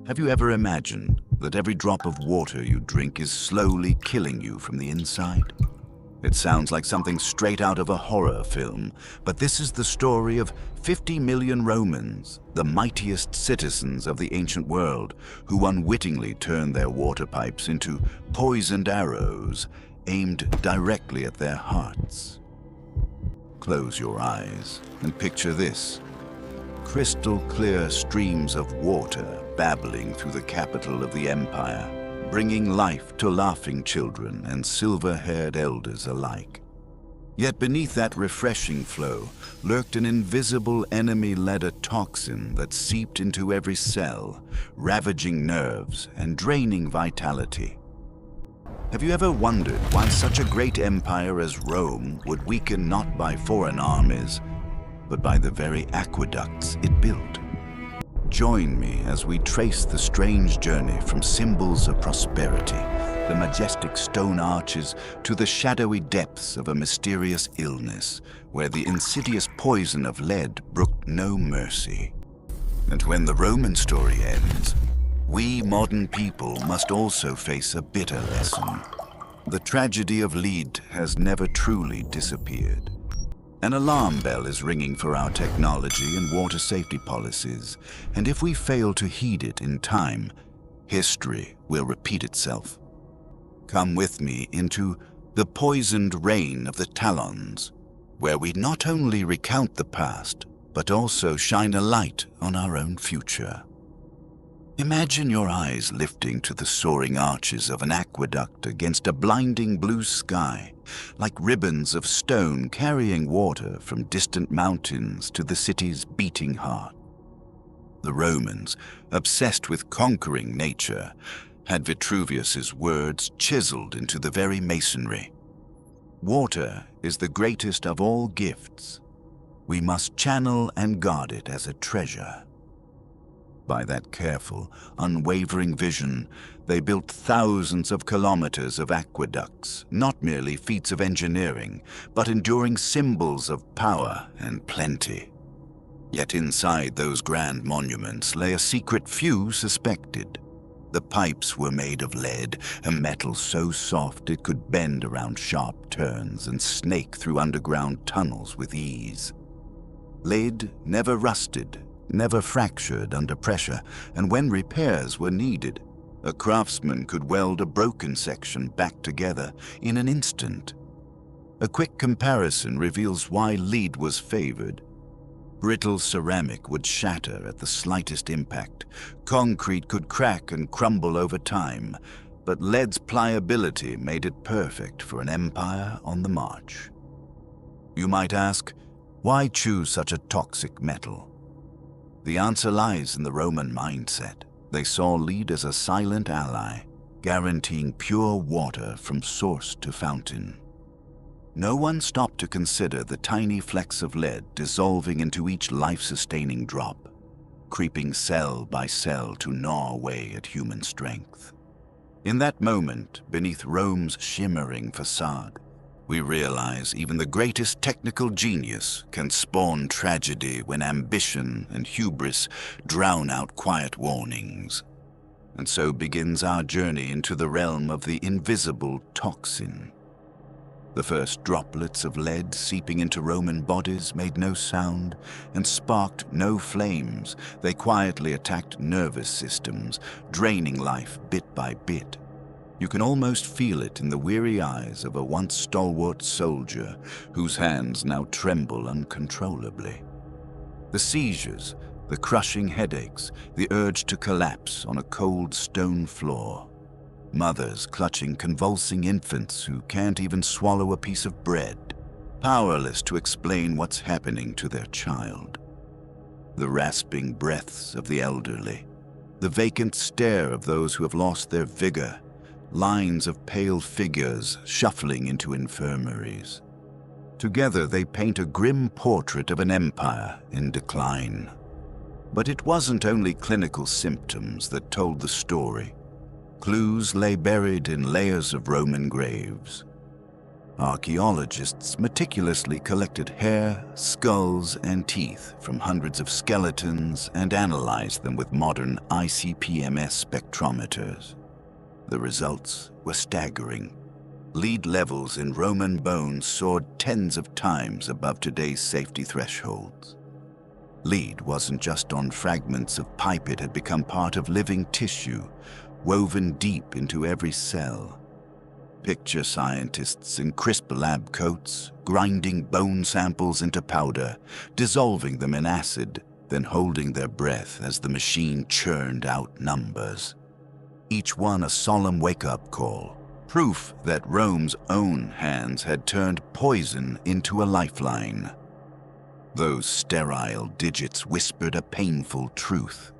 Have you ever imagined that every drop of water you drink is slowly killing you from the inside? It sounds like something straight out of a horror film, but this is the story of 50 million Romans, the mightiest citizens of the ancient world, who unwittingly turned their water pipes into poisoned arrows aimed directly at their hearts. Close your eyes and picture this. Crystal clear streams of water babbling through the capital of the empire, bringing life to laughing children and silver-haired elders alike. Yet beneath that refreshing flow lurked an invisible enemy-led toxin that seeped into every cell, ravaging nerves and draining vitality. Have you ever wondered why such a great empire as Rome would weaken not by foreign armies, but by the very aqueducts it built? Join me as we trace the strange journey from symbols of prosperity, the majestic stone arches, to the shadowy depths of a mysterious illness, where the insidious poison of lead brooked no mercy. And when the Roman story ends, we modern people must also face a bitter lesson. The tragedy of lead has never truly disappeared. An alarm bell is ringing for our technology and water safety policies, and if we fail to heed it in time, history will repeat itself. Come with me into the poisoned reign of the Talons, where we not only recount the past, but also shine a light on our own future. Imagine your eyes lifting to the soaring arches of an aqueduct against a blinding blue sky, like ribbons of stone carrying water from distant mountains to the city's beating heart. The Romans, obsessed with conquering nature, had Vitruvius's words chiseled into the very masonry. Water is the greatest of all gifts. We must channel and guard it as a treasure. By that careful, unwavering vision, they built thousands of kilometers of aqueducts, not merely feats of engineering, but enduring symbols of power and plenty. Yet inside those grand monuments lay a secret few suspected. The pipes were made of lead, a metal so soft it could bend around sharp turns and snake through underground tunnels with ease. Lead never rusted, never fractured under pressure, and when repairs were needed, a craftsman could weld a broken section back together in an instant. A quick comparison reveals why lead was favored. Brittle ceramic would shatter at the slightest impact. Concrete could crack and crumble over time, but lead's pliability made it perfect for an empire on the march. You might ask, why choose such a toxic metal? The answer lies in the Roman mindset. They saw lead as a silent ally, guaranteeing pure water from source to fountain. No one stopped to consider the tiny flecks of lead dissolving into each life-sustaining drop, creeping cell by cell to gnaw away at human strength. In that moment, beneath Rome's shimmering facade, we realize even the greatest technical genius can spawn tragedy when ambition and hubris drown out quiet warnings. And so begins our journey into the realm of the invisible toxin. The first droplets of lead seeping into Roman bodies made no sound and sparked no flames. They quietly attacked nervous systems, draining life bit by bit. You can almost feel it in the weary eyes of a once stalwart soldier whose hands now tremble uncontrollably. The seizures, the crushing headaches, the urge to collapse on a cold stone floor. Mothers clutching convulsing infants who can't even swallow a piece of bread, powerless to explain what's happening to their child. The rasping breaths of the elderly, the vacant stare of those who have lost their vigor, lines of pale figures shuffling into infirmaries. Together they paint a grim portrait of an empire in decline. But it wasn't only clinical symptoms that told the story. Clues lay buried in layers of Roman graves. Archaeologists meticulously collected hair, skulls, and teeth from hundreds of skeletons and analyzed them with modern ICP-MS spectrometers. The results were staggering. Lead levels in Roman bones soared tens of times above today's safety thresholds. Lead wasn't just on fragments of pipe, it had become part of living tissue, woven deep into every cell. Picture scientists in crisp lab coats, grinding bone samples into powder, dissolving them in acid, then holding their breath as the machine churned out numbers. Each one a solemn wake-up call, proof that Rome's own hands had turned poison into a lifeline. Those sterile digits whispered a painful truth.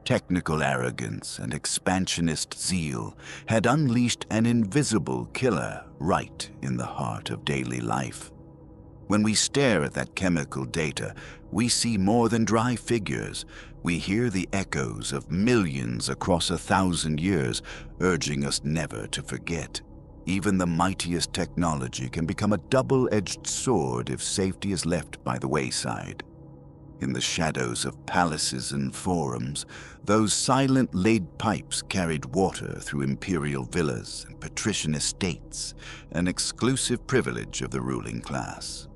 Technical arrogance and expansionist zeal had unleashed an invisible killer right in the heart of daily life. When we stare at that chemical data, we see more than dry figures. We hear the echoes of millions across 1,000 years, urging us never to forget. Even the mightiest technology can become a double-edged sword if safety is left by the wayside. In the shadows of palaces and forums, those silent lead pipes carried water through imperial villas and patrician estates, an exclusive privilege of the ruling class.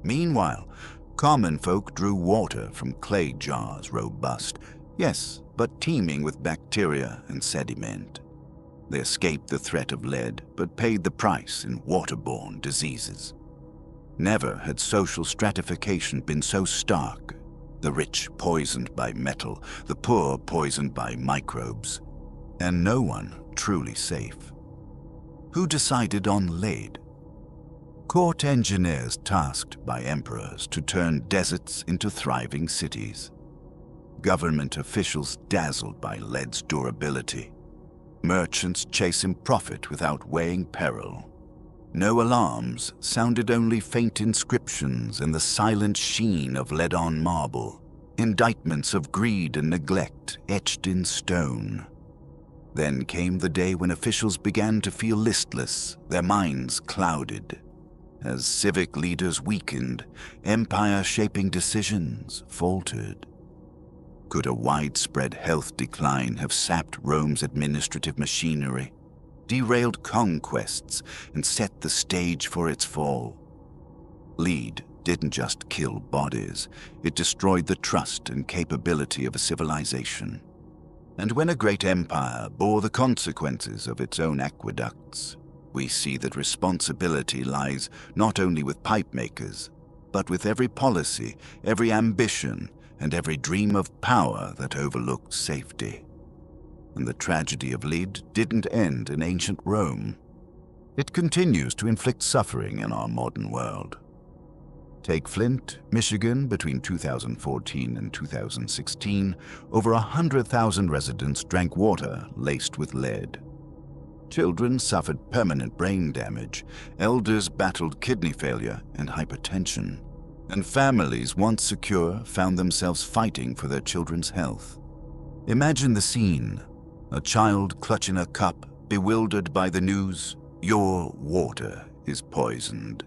Meanwhile, common folk drew water from clay jars, robust, yes, but teeming with bacteria and sediment. They escaped the threat of lead, but paid the price in waterborne diseases. Never had social stratification been so stark. The rich poisoned by metal, the poor poisoned by microbes, and no one truly safe. Who decided on lead? Court engineers tasked by emperors to turn deserts into thriving cities. Government officials dazzled by lead's durability. Merchants chasing profit without weighing peril. No alarms, sounded only faint inscriptions in the silent sheen of lead on marble, indictments of greed and neglect etched in stone. Then came the day when officials began to feel listless, their minds clouded. As civic leaders weakened, empire-shaping decisions faltered. Could a widespread health decline have sapped Rome's administrative machinery, derailed conquests, and set the stage for its fall? Lead didn't just kill bodies, it destroyed the trust and capability of a civilization. And when a great empire bore the consequences of its own aqueducts, we see that responsibility lies not only with pipe makers, but with every policy, every ambition, and every dream of power that overlooked safety. And the tragedy of lead didn't end in ancient Rome. It continues to inflict suffering in our modern world. Take Flint, Michigan. Between 2014 and 2016, over 100,000 residents drank water laced with lead. Children suffered permanent brain damage, elders battled kidney failure and hypertension, and families once secure found themselves fighting for their children's health. Imagine the scene: a child clutching a cup, bewildered by the news, "Your water is poisoned."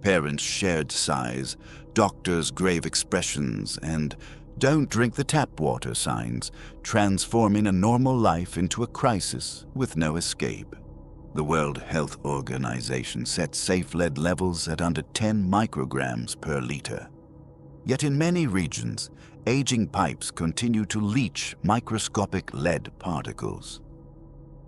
Parents' shared sighs, doctors' grave expressions, and "Don't drink the tap water" signs, transforming a normal life into a crisis with no escape. The World Health Organization set safe lead levels at under 10 micrograms per liter. Yet in many regions, aging pipes continue to leach microscopic lead particles.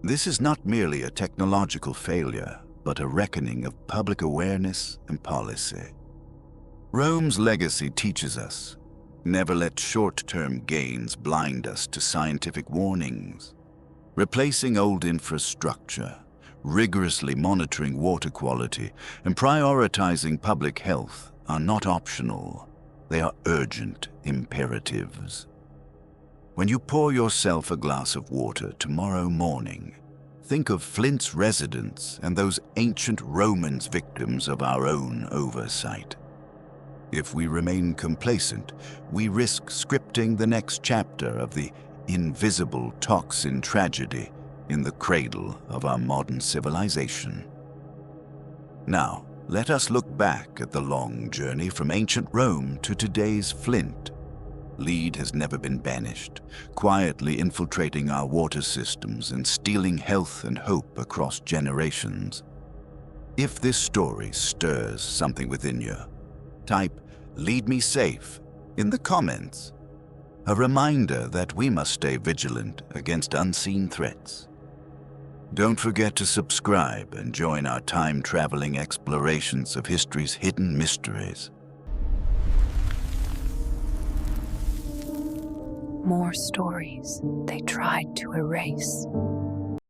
This is not merely a technological failure, but a reckoning of public awareness and policy. Rome's legacy teaches us: never let short-term gains blind us to scientific warnings. Replacing old infrastructure, rigorously monitoring water quality, and prioritizing public health are not optional. They are urgent imperatives. When you pour yourself a glass of water tomorrow morning, think of Flint's residents and those ancient Romans victims of our own oversight. If we remain complacent, we risk scripting the next chapter of the invisible toxin tragedy in the cradle of our modern civilization. Now, let us look back at the long journey from ancient Rome to today's Flint. Lead has never been banished, quietly infiltrating our water systems and stealing health and hope across generations. If this story stirs something within you, type "Lead me safe" in the comments. A reminder that we must stay vigilant against unseen threats. Don't forget to subscribe and join our time-traveling explorations of history's hidden mysteries. More stories they tried to erase.